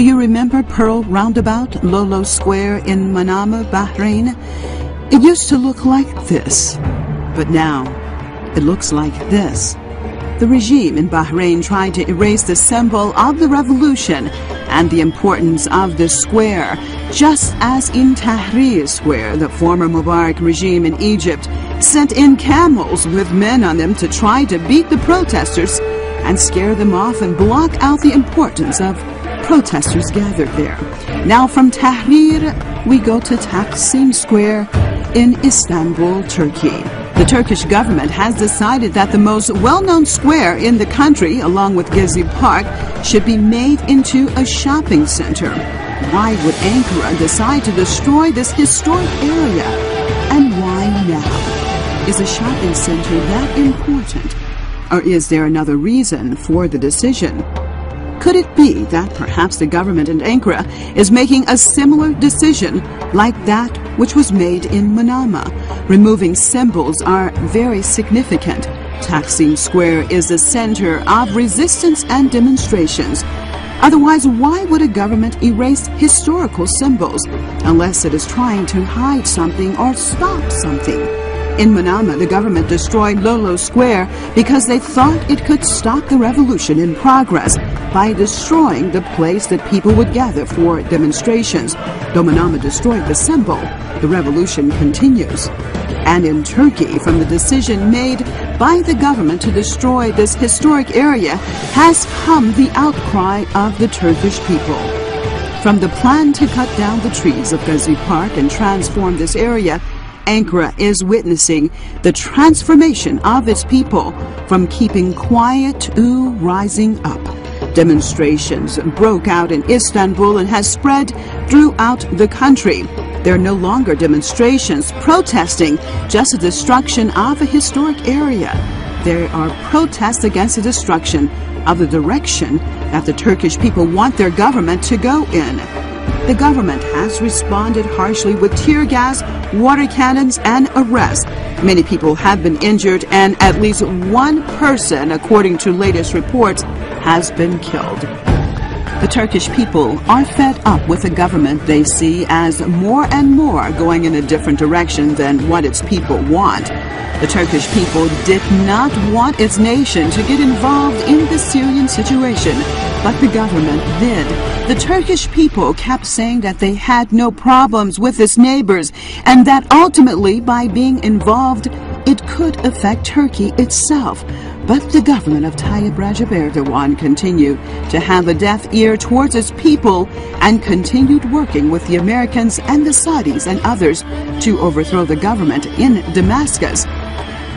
Do you remember Pearl Roundabout, Lolo Square in Manama, Bahrain? It used to look like this, but now it looks like this. The regime in Bahrain tried to erase the symbol of the revolution and the importance of the square, just as in Tahrir Square, the former Mubarak regime in Egypt sent in camels with men on them to try to beat the protesters and scare them off and block out the importance of protesters gathered there. Now from Tahrir, we go to Taksim Square in Istanbul, Turkey. The Turkish government has decided that the most well-known square in the country, along with Gezi Park, should be made into a shopping center. Why would Ankara decide to destroy this historic area? And why now? Is a shopping center that important? Or is there another reason for the decision? Could it be that perhaps the government in Ankara is making a similar decision like that which was made in Manama? Removing symbols are very significant. Taksim Square is the center of resistance and demonstrations. Otherwise, why would a government erase historical symbols unless it is trying to hide something or stop something? In Manama, the government destroyed Lolo Square because they thought it could stop the revolution in progress by destroying the place that people would gather for demonstrations. Though Manama destroyed the symbol, the revolution continues. And in Turkey, from the decision made by the government to destroy this historic area has come the outcry of the Turkish people. From the plan to cut down the trees of Gezi Park and transform this area, Ankara is witnessing the transformation of its people from keeping quiet to rising up. Demonstrations broke out in Istanbul and has spread throughout the country. There are no longer demonstrations protesting just the destruction of a historic area. There are protests against the destruction of the direction that the Turkish people want their government to go in. The government has responded harshly with tear gas, water cannons, and arrests. Many people have been injured, and at least one person, according to latest reports, has been killed. The Turkish people are fed up with a government they see as more and more going in a different direction than what its people want. The Turkish people did not want its nation to get involved in the Syrian situation, but the government did. The Turkish people kept saying that they had no problems with its neighbors and that ultimately by being involved it could affect Turkey itself. But the government of Tayyip Recep Erdogan continued to have a deaf ear towards its people and continued working with the Americans and the Saudis and others to overthrow the government in Damascus.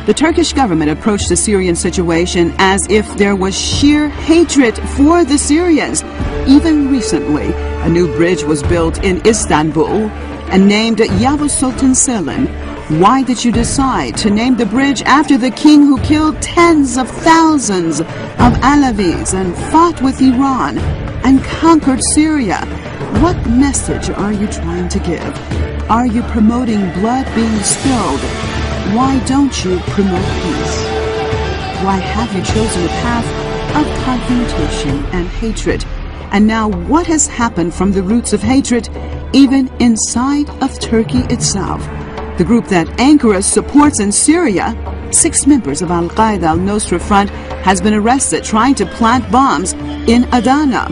The Turkish government approached the Syrian situation as if there was sheer hatred for the Syrians. Even recently, a new bridge was built in Istanbul and named Yavuz Sultan Selim. Why did you decide to name the bridge after the king who killed tens of thousands of Alavis and fought with Iran and conquered Syria? What message are you trying to give? Are you promoting blood being spilled? Why don't you promote peace? Why have you chosen a path of confrontation and hatred? And now what has happened from the roots of hatred even inside of Turkey itself? The group that Ankara supports in Syria, 6 members of Al-Qaeda al-Nusra Front, has been arrested trying to plant bombs in Adana.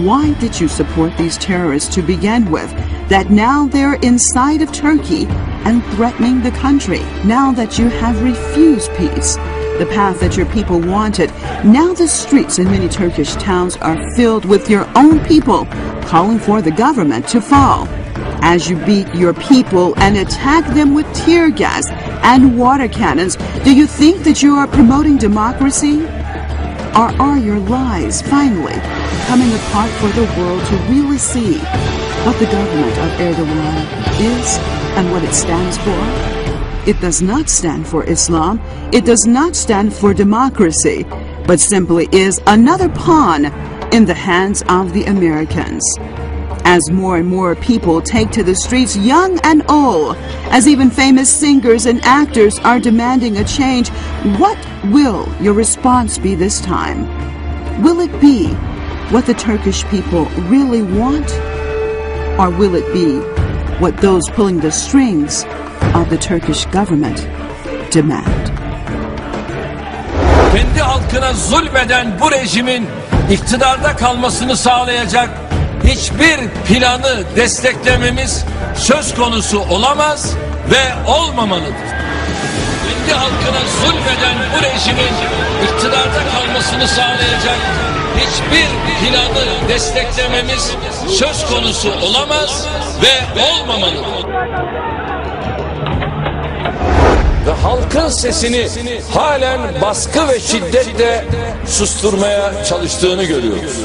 Why did you support these terrorists to begin with, that now they're inside of Turkey and threatening the country? Now that you have refused peace, the path that your people wanted, now the streets in many Turkish towns are filled with your own people calling for the government to fall. As you beat your people and attack them with tear gas and water cannons, do you think that you are promoting democracy? Or are your lies finally coming apart for the world to really see what the government of Erdogan is and what it stands for? It does not stand for Islam. It does not stand for democracy, but simply is another pawn in the hands of the Americans. As more and more people take to the streets, young and old, as even famous singers and actors are demanding a change, what will your response be this time? Will it be what the Turkish people really want? Or will it be what those pulling the strings of the Turkish government demand? Kendi halkına zulmeden bu rejimin iktidarda kalmasını sağlayacak hiçbir planı desteklememiz söz konusu olamaz ve olmamalıdır. Kendi halkına zulmeden bu rejimin iktidarda kalmasını sağlayacak hiçbir planı desteklememiz söz konusu olamaz ve olmamalıdır. Ve halkın sesini halen baskı ve şiddetle susturmaya çalıştığını görüyoruz.